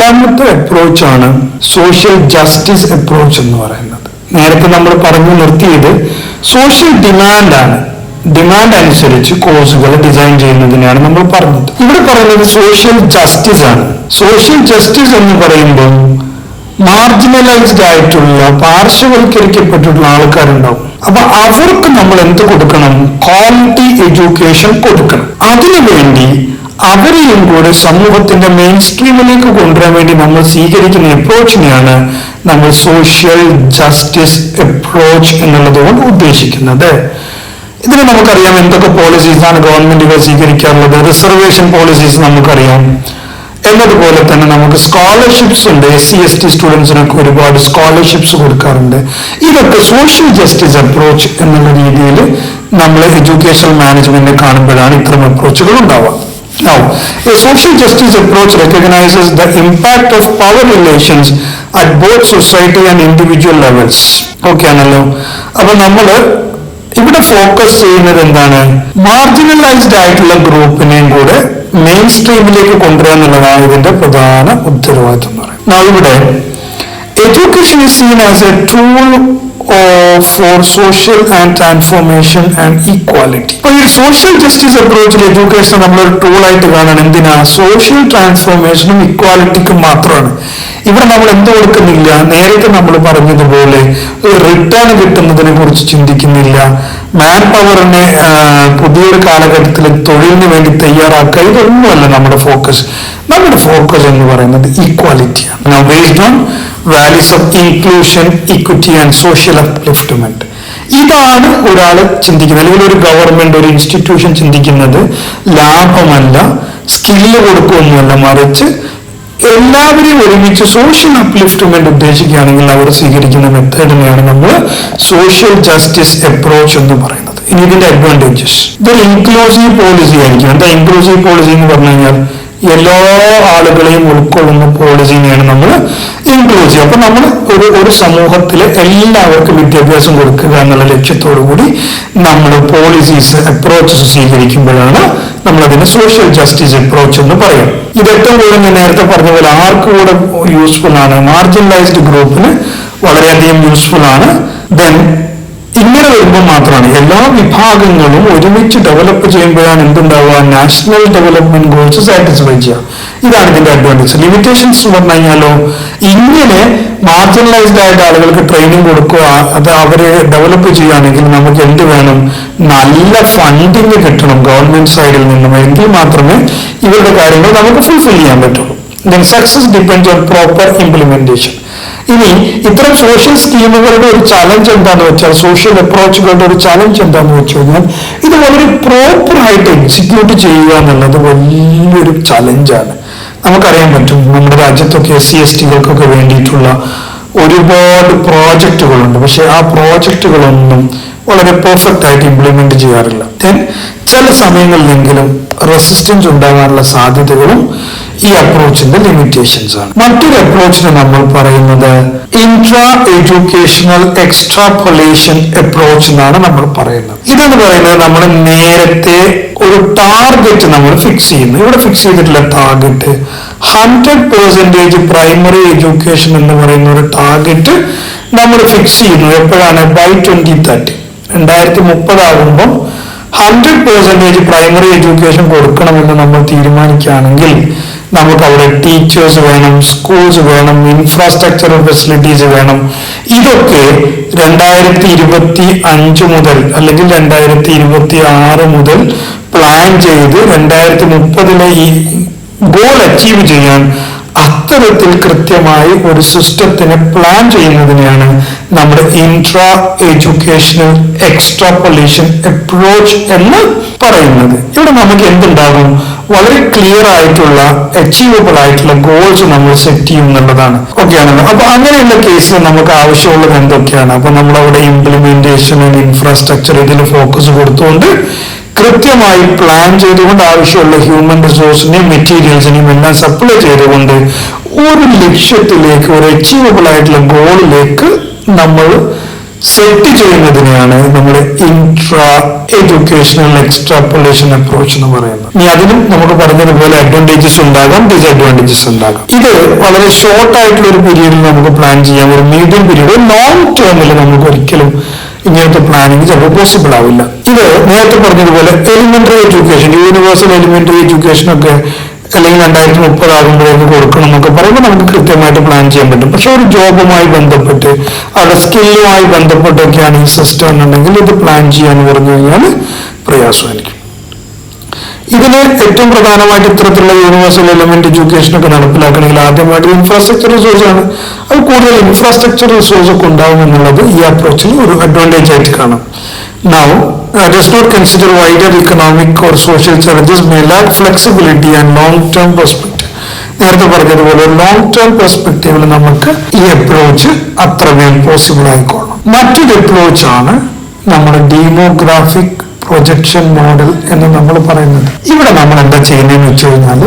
രണ്ടാമത്തെ അപ്രോച്ചാണ് social justice approach എന്ന് പറയുന്നത്. നേരത്തെ നമ്മൾ പറഞ്ഞു നിർത്തിയത് സോഷ്യൽ ഡിമാൻഡാണ്. ഡിമാൻഡ് അനുസരിച്ച് കോഴ്സുകൾ ഡിസൈൻ ചെയ്യുന്നതിനാണ് നമ്മൾ പറഞ്ഞത്. ഇവിടെ പറയുന്നത് സോഷ്യൽ ജസ്റ്റിസ് ആണ്. സോഷ്യൽ ജസ്റ്റിസ് എന്ന് പറയുമ്പോൾ മാർജിനലൈസ്ഡ് ആയിട്ടുള്ള പാർശ്വവൽക്കരിക്കപ്പെട്ടിട്ടുള്ള ആൾക്കാരുണ്ടാവും. അപ്പൊ അവർക്ക് നമ്മൾ എന്ത് കൊടുക്കണം? ക്വാളിറ്റി എഡ്യൂക്കേഷൻ കൊടുക്കണം. അതിനുവേണ്ടി അവരെയും കൂടെ സമൂഹത്തിന്റെ മെയിൻ സ്ട്രീമിലേക്ക് കൊണ്ടുവരാൻ വേണ്ടി നമ്മൾ സ്വീകരിക്കുന്ന അപ്രോച്ചിനെയാണ് നമ്മൾ സോഷ്യൽ ജസ്റ്റിസ് അപ്രോച്ച് എന്നുള്ളത് കൊണ്ട് ഉദ്ദേശിക്കുന്നത്. ഇതിന് നമുക്കറിയാം എന്തൊക്കെ പോളിസീസാണ് ഗവൺമെന്റുകൾ സ്വീകരിക്കാറുള്ളത്. റിസർവേഷൻ പോളിസീസ് നമുക്കറിയാം. എന്നതുപോലെ തന്നെ നമുക്ക് സ്കോളർഷിപ്സ് ഉണ്ട്. SC/ST സ്റ്റുഡൻസിനൊക്കെ ഒരുപാട് സ്കോളർഷിപ്സ് കൊടുക്കാറുണ്ട്. ഇതൊക്കെ സോഷ്യൽ ജസ്റ്റിസ് അപ്രോച്ച് എന്നുള്ള രീതിയിൽ നമ്മൾ എഡ്യൂക്കേഷൻ മാനേജ്മെന്റിനെ കാണുമ്പോഴാണ് ഇത്തരം അപ്രോച്ചുകൾ ഉണ്ടാവുക. Now, a social justice approach recognizes the impact of power relations at both society and individual levels. Okay ആണല്ലോ. അപ്പൊ നമ്മള് ഇവിടെ ഫോക്കസ് ചെയ്യുന്നത് എന്താണ്? മാർജിനലൈസ്ഡ് ആയിട്ടുള്ള ഗ്രൂപ്പിനെയും കൂടെ മെയിൻ സ്ട്രീമിലേക്ക് കൊണ്ടുവരിക എന്നുള്ളതാണ് ഇതിന്റെ പ്രധാന ഉത്തരവാദിത്വം എന്ന് പറയുന്നത്. ഇവിടെ education is seen as a tool for social and transformation and equality. അപ്പോൾ ഈ സോഷ്യൽ ജസ്റ്റിസ് അപ്രോച്ചിൽ എഡ്യൂക്കേഷൻ നമ്മളൊരു ടൂളായിട്ട് കാണണം. എന്തിനാ? സോഷ്യൽ ട്രാൻസ്ഫോർമേഷനും ഇക്വാലിറ്റിക്കും മാത്രമാണ്. ഇവിടെ നമ്മൾ എന്ത് കൊടുക്കുന്നില്ല? നേരത്തെ നമ്മൾ പറഞ്ഞതുപോലെ ഒരു റിട്ടേൺ കിട്ടുന്നതിനെ കുറിച്ച് ചിന്തിക്കുന്നില്ല. മാൻ പവറിനെ പുതിയൊരു കാലഘട്ടത്തിൽ തൊഴിലിന് വേണ്ടി തയ്യാറാക്കുക, ഇതൊന്നുമല്ല നമ്മുടെ ഫോക്കസ്. നമ്മുടെ ഫോക്കസ് എന്ന് പറയുന്നത് ഈക്വാലിറ്റിയാണ്. Now based on values of inclusion, equity and social upliftment. ഇതാണ് ഒരാൾ ചിന്തിക്കുന്നത്, അല്ലെങ്കിൽ ഒരു ഗവൺമെന്റ്, ഒരു ഇൻസ്റ്റിറ്റ്യൂഷൻ ചിന്തിക്കുന്നത്. ലാഭമല്ല, സ്കില്ല് കൊടുക്കുകയൊന്നുമല്ല, മറിച്ച് എല്ലാവരെയും ഒരുമിച്ച് സോഷ്യൽ അപ്ലിഫ്റ്റ്മെന്റ് ഉദ്ദേശിക്കുകയാണെങ്കിൽ അവർ സ്വീകരിക്കുന്ന മെത്തേഡിനെയാണ് നമ്മൾ സോഷ്യൽ ജസ്റ്റിസ് അപ്രോച്ച് എന്ന് പറയുന്നത്. ഇനി ഇതിന്റെ അഡ്വാൻറ്റേജസ്, ഇതൊരു ഇൻക്ലൂസീവ് പോളിസി ആയിരിക്കും. എന്താ ഇൻക്ലൂസീവ് പോളിസി എന്ന് പറഞ്ഞു കഴിഞ്ഞാൽ എല്ലാ ആളുകളെയും ഉൾക്കൊള്ളുന്ന പോളിസിനെയാണ് നമ്മൾ ഇൻക്ലൂസീവ്. അപ്പൊ നമ്മൾ ഒരു സമൂഹത്തിലെ എല്ലാവർക്കും വിദ്യാഭ്യാസം കൊടുക്കുക എന്നുള്ള ലക്ഷ്യത്തോടു കൂടി നമ്മൾ പോളിസീസ് അപ്രോച്ചസ് സ്വീകരിക്കുമ്പോഴാണ് നമ്മൾ അതിന് സോഷ്യൽ ജസ്റ്റിസ് അപ്രോച്ച് എന്ന് പറയും. ഇത് ഏറ്റവും കൂടുതൽ ഞാൻ നേരത്തെ പറഞ്ഞ പോലെ ആർക്ക് കൂടെ യൂസ്ഫുൾ ആണ്? മാർജിനലൈസ്ഡ് ഗ്രൂപ്പിന് വളരെയധികം യൂസ്ഫുൾ ആണ്. ദെൻ ഇങ്ങനെ വരുമ്പോൾ മാത്രമാണ് എല്ലാ വിഭാഗങ്ങളും ഒരുമിച്ച് ഡെവലപ്പ് ചെയ്യുമ്പോഴാണ് എന്തുണ്ടാവുക? നാഷണൽ ഡെവലപ്മെന്റ് ഗോൾസ് സാറ്റിസ്ഫൈ ചെയ്യുക. ഇതാണ് ഇതിന്റെ അഡ്വാൻറ്റേജ്. ലിമിറ്റേഷൻസ് എന്ന് പറഞ്ഞു കഴിഞ്ഞാലോ, ഇങ്ങനെ മാർജിനലൈസ്ഡ് ആയിട്ട് ആളുകൾക്ക് ട്രെയിനിങ് കൊടുക്കുക, അത് അവരെ ഡെവലപ്പ് ചെയ്യുകയാണെങ്കിൽ നമുക്ക് എന്ത് വേണം? നല്ല ഫണ്ടിങ് കിട്ടണം ഗവൺമെന്റ് സൈഡിൽ നിന്നും. എങ്കിൽ മാത്രമേ ഇവരുടെ കാര്യങ്ങൾ നമുക്ക് ഫുൾഫിൽ ചെയ്യാൻ പറ്റുള്ളൂ. Then success depends on proper implementation. ഇനി ഇത്തരം സോഷ്യൽ സ്കീമുകളുടെ ഒരു ചലഞ്ച് എന്താന്ന് വെച്ചാൽ, സോഷ്യൽ അപ്രോച്ചുകളുടെ ഒരു ചലഞ്ച് എന്താന്ന് വെച്ച് കഴിഞ്ഞാൽ, ഇത് വളരെ പ്രോപ്പറായിട്ട് എക്സിക്യൂട്ട് ചെയ്യുക എന്നുള്ളത് വലിയൊരു ചലഞ്ചാണ്. നമുക്കറിയാൻ പറ്റും നമ്മുടെ രാജ്യത്തൊക്കെ SC/STകൾക്കൊക്കെ വേണ്ടിയിട്ടുള്ള ഒരുപാട് പ്രോജക്റ്റുകളുണ്ട്. പക്ഷെ ആ പ്രോജക്റ്റുകളൊന്നും വളരെ പെർഫെക്റ്റ് ആയിട്ട് ഇംപ്ലിമെന്റ് ചെയ്യാറില്ല. ദെൻ ചില സമയങ്ങളിലെങ്കിലും റെസിസ്റ്റൻസ് ഉണ്ടാകാനുള്ള സാധ്യതകളും ഈ അപ്രോച്ചിന്റെ ലിമിറ്റേഷൻസ് ആണ്. മറ്റൊരു അപ്രോച്ചിനെ നമ്മൾ പറയുന്നത് ഇൻട്രാ എഡ്യൂക്കേഷണൽ എക്സ്ട്രാപൊലേഷൻ അപ്രോച്ച് എന്നാണ് നമ്മൾ പറയുന്നത്. ഇതെന്ന് പറയുന്നത് നമ്മൾ നേരത്തെ ഒരു ടാർഗറ്റ് നമ്മൾ ഫിക്സ് ചെയ്യുന്നു. ഇവിടെ ഫിക്സ് ചെയ്തിട്ടുള്ള ടാർഗറ്റ് 100% പ്രൈമറി എഡ്യൂക്കേഷൻ എന്ന് പറയുന്ന ഒരു ടാർഗറ്റ് നമ്മൾ ഫിക്സ് ചെയ്യുന്നു. എപ്പോഴാണ്? ബൈ 2030. 2030 ആകുമ്പോൾ 100% പ്രൈമറി എഡ്യൂക്കേഷൻ കൊടുക്കണമെന്ന് നമ്മൾ തീരുമാനിക്കുകയാണെങ്കിൽ നമുക്ക് അവിടെ ടീച്ചേഴ്സ് വേണം, സ്കൂൾസ് വേണം, ഇൻഫ്രാസ്ട്രക്ചറൽ ഫെസിലിറ്റീസ് വേണം. ഇതൊക്കെ 2025 മുതൽ അല്ലെങ്കിൽ 2026 മുതൽ പ്ലാൻ ചെയ്ത് 2030 ഈ ഗോൾ അച്ചീവ് ചെയ്യാൻ അത്തരത്തിൽ കൃത്യമായി ഒരു സിസ്റ്റത്തിനെ പ്ലാൻ ചെയ്യുന്നതിനെയാണ് നമ്മുടെ ഇൻട്രാ എഡ്യൂക്കേഷണൽ എക്സ്ട്രാപൊലേഷൻ അപ്രോച്ച് എന്ന് പറയുന്നത്. ഇവിടെ നമുക്ക് എന്തുണ്ടാകും? വളരെ ക്ലിയർ ആയിട്ടുള്ള അച്ചീവബിൾ ആയിട്ടുള്ള ഗോൾസ് നമ്മൾ സെറ്റ് ചെയ്യും എന്നുള്ളതാണ്. ഓക്കെ ആണല്ലോ. അപ്പൊ അങ്ങനെയുള്ള കേസിൽ നമുക്ക് ആവശ്യമുള്ളത് എന്തൊക്കെയാണ്? അപ്പൊ നമ്മളവിടെ ഇംപ്ലിമെന്റേഷൻ ആൻഡ് ഇൻഫ്രാസ്ട്രക്ചർ ഇതിൽ ഫോക്കസ് കൊടുത്തുകൊണ്ട് കൃത്യമായി പ്ലാൻ ചെയ്തുകൊണ്ട് ആവശ്യമുള്ള ഹ്യൂമൻ റിസോഴ്സിനെയും മെറ്റീരിയൽസിനെയും എല്ലാം സപ്ലൈ ചെയ്തുകൊണ്ട് ഒരു ലക്ഷ്യത്തിലേക്ക്, ഒരു അച്ചീവബിൾ ആയിട്ടുള്ള ഗോളിലേക്ക് നമ്മൾ സെറ്റ് ചെയ്യുന്നതിനെയാണ് നമ്മൾ ഇൻട്രാ എഡ്യൂക്കേഷണൽ എക്സ്ട്രാപോളേഷൻ അപ്രോച്ച് എന്ന് പറയുന്നത്. ഇനി അതിനും നമുക്ക് പറഞ്ഞതുപോലെ അഡ്വാൻറ്റേജസ് ഉണ്ടാകാം, ഡിസ്അഡ്വാൻറ്റേജസ് ഉണ്ടാകാം. ഇത് വളരെ ഷോർട്ട് ആയിട്ടുള്ള ഒരു പീരീഡിൽ നമുക്ക് പ്ലാൻ ചെയ്യാം, ഒരു മീഡിയം പീരീഡ്, ലോങ് ടേമിൽ നമുക്ക് ഒരിക്കലും ഇങ്ങനത്തെ പ്ലാനിങ് ചിലപ്പോൾ പോസിബിൾ ആവില്ല. ഇത് നേരത്തെ പറഞ്ഞതുപോലെ elementary education, universal elementary education ഒക്കെ അല്ലെങ്കിൽ 2030 ആകുമ്പോഴേക്ക് കൊടുക്കണം എന്നൊക്കെ പറയുമ്പോൾ നമുക്ക് കൃത്യമായിട്ട് പ്ലാൻ ചെയ്യാൻ പറ്റും. പക്ഷെ ഒരു ജോബുമായി ബന്ധപ്പെട്ട് അവരുടെ സ്കില്ലുമായി ബന്ധപ്പെട്ടൊക്കെയാണ് ഈ സിസ്റ്റം എന്നുണ്ടെങ്കിൽ ഇത് പ്ലാൻ ചെയ്യാന്ന് പറഞ്ഞു കഴിഞ്ഞാൽ പ്രയാസമായിരിക്കും. ഇതിന് ഏറ്റവും പ്രധാനമായിട്ട് ഇത്തരത്തിലുള്ള യൂണിവേഴ്സൽ എലിമെന്റ് എഡ്യൂക്കേഷൻ ഒക്കെ നടപ്പിലാക്കണമെങ്കിൽ ആദ്യമായിട്ട് ഇൻഫ്രാസ്ട്രക്ചർ റിസോഴ്സ് ആണ്. അത് കൂടുതൽ ഇൻഫ്രാസ്ട്രക്ചർ റിസോഴ്സ് ഒക്കെ ഉണ്ടാവും എന്നുള്ളത് ഈ അപ്രോച്ചിൽ ഒരു അഡ്വാൻറ്റേജ് ആയിട്ട് കാണാം. Now, does not consider wider economic or social challenges may lack flexibility and long-term perspective. നേരത്തെ പറഞ്ഞതുപോലെ ലോങ് ടേം പെർസ്പെക്റ്റീവിൽ നമുക്ക് ഈ അപ്രോച്ച് അത്രമേൽ പോസിബിൾ ആയിക്കോളും. മറ്റൊരു അപ്രോച്ച് ആണ് നമ്മുടെ ഡെമോഗ്രാഫിക് പ്രൊജക്ഷൻ മോഡൽ എന്ന് നമ്മൾ പറയുന്നത്. ഇവിടെ നമ്മൾ എന്താ ചെയ്യുന്നതെന്ന് വെച്ച് കഴിഞ്ഞാൽ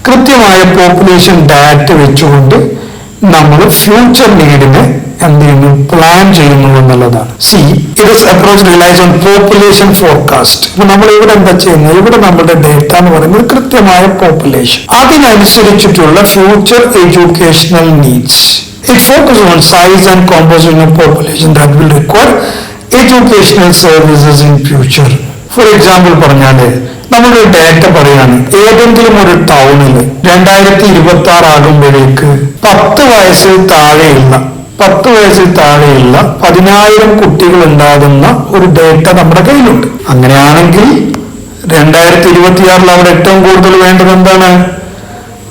കൃത്യമായ പോപ്പുലേഷൻ ഡാറ്റ വെച്ചുകൊണ്ട് നമ്മൾ ഫ്യൂച്ചർ നീഡിനെ എന്ത് ചെയ്യുന്നു, പ്ലാൻ ചെയ്യുന്നു എന്നുള്ളതാണ്. This approach റിലൈസ് on population forecast. അപ്പൊ നമ്മൾ ഇവിടെ എന്താ ചെയ്യുന്നത്, ഇവിടെ നമ്മുടെ ഡേറ്റ എന്ന് പറയുന്നത് കൃത്യമായ പോപ്പുലേഷൻ, അതിനനുസരിച്ചിട്ടുള്ള future educational needs. It focus on size and composition of population that will require educational services in future. For example പറഞ്ഞാല് നമ്മളൊരു ഡേറ്റ പറയാണ്, ഏതെങ്കിലും ഒരു ടൗണിൽ 2026 ആകുമ്പോഴേക്ക് 10 വയസ്സിൽ താഴെയുള്ള 10,000 കുട്ടികൾ ഉണ്ടാകുന്ന ഒരു ഡേറ്റ നമ്മുടെ കയ്യിലുണ്ട്. അങ്ങനെയാണെങ്കിൽ 2026 അവിടെ ഏറ്റവും കൂടുതൽ വേണ്ടത് എന്താണ്,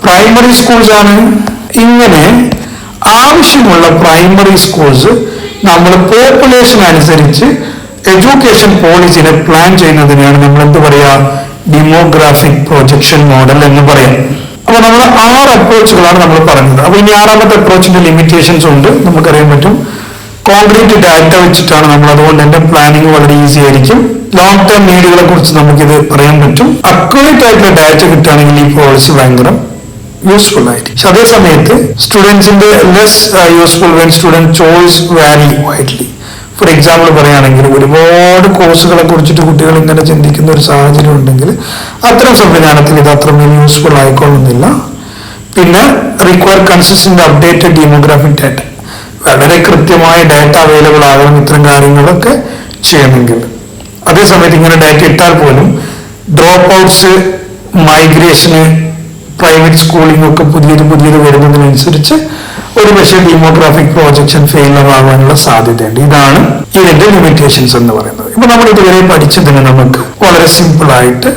പ്രൈമറി സ്കൂൾസ് ആണ്. ഇങ്ങനെ ആവശ്യമുള്ള പ്രൈമറി സ്കൂൾസ് നമ്മൾ പോപ്പുലേഷൻ അനുസരിച്ച് എഡ്യൂക്കേഷൻ പോളിസിനെ പ്ലാൻ ചെയ്യുന്നതിനാണ് നമ്മൾ എന്ത് പറയാ, ഡെമോഗ്രാഫിക് പ്രൊജക്ഷൻ മോഡൽ എന്ന് പറയാം. അപ്പൊ നമ്മൾ 6 അപ്രോച്ചുകളാണ് നമ്മൾ പറഞ്ഞത്. അപ്പൊ ഇനി 6ാമത്തെ അപ്രോച്ചിന്റെ ലിമിറ്റേഷൻസ് ഉണ്ട്, നമുക്കറിയാൻ പറ്റും. കോൺക്രീറ്റ് ഡാറ്റ വെച്ചിട്ടാണ് നമ്മൾ, അതുകൊണ്ട് തന്നെ പ്ലാനിങ് വളരെ ഈസി ആയിരിക്കും. ലോങ് ടേം നീഡുകളെ കുറിച്ച് നമുക്കിത് പറയാൻ പറ്റും. അക്യുറേറ്റ് ആയിട്ടുള്ള ഡാറ്റ കിട്ടുകയാണെങ്കിൽ ഈ പോളിസി ഭയങ്കര യൂസ്ഫുൾ ആയിരിക്കും. പക്ഷെ അതേ സമയത്ത് സ്റ്റുഡൻസിന്റെ less useful when student choice varies widely. For example പറയുകയാണെങ്കിൽ ഒരുപാട് കോഴ്സുകളെ കുറിച്ചിട്ട് കുട്ടികൾ ഇങ്ങനെ ചിന്തിക്കുന്ന ഒരു സാഹചര്യം ഉണ്ടെങ്കിൽ അത്തരം സംവിധാനത്തിൽ ഇത് അത്രമേൽ യൂസ്ഫുൾ ആയിക്കൊള്ളുന്നില്ല. പിന്നെ require consistent updated demographic data, വളരെ കൃത്യമായ ഡാറ്റ അവൈലബിൾ ആകണം ഇത്തരം കാര്യങ്ങളൊക്കെ ചെയ്യണമെങ്കിൽ. അതേസമയത്ത് ഇങ്ങനെ ഡാറ്റ ഇട്ടാൽ പോലും ഡ്രോപ്പ് ഔട്ട്സ്, മൈഗ്രേഷന്, പ്രൈവറ്റ് സ്കൂളിംഗ് ഒക്കെ പുതിയത് വരുന്നതിനനുസരിച്ച് ഒരു പക്ഷേ ഡെമോഗ്രാഫിക് പ്രൊജക്ഷൻ ഫെയിലർ ആവാനുള്ള സാധ്യതയുണ്ട്. ഇതാണ് ഇതിന്റെ ലിമിറ്റേഷൻസ് എന്ന് പറയുന്നത്. ഇപ്പൊ നമ്മൾ ഇതുവരെ പഠിച്ചതിന് നമുക്ക് വളരെ സിമ്പിൾ ആയിട്ട്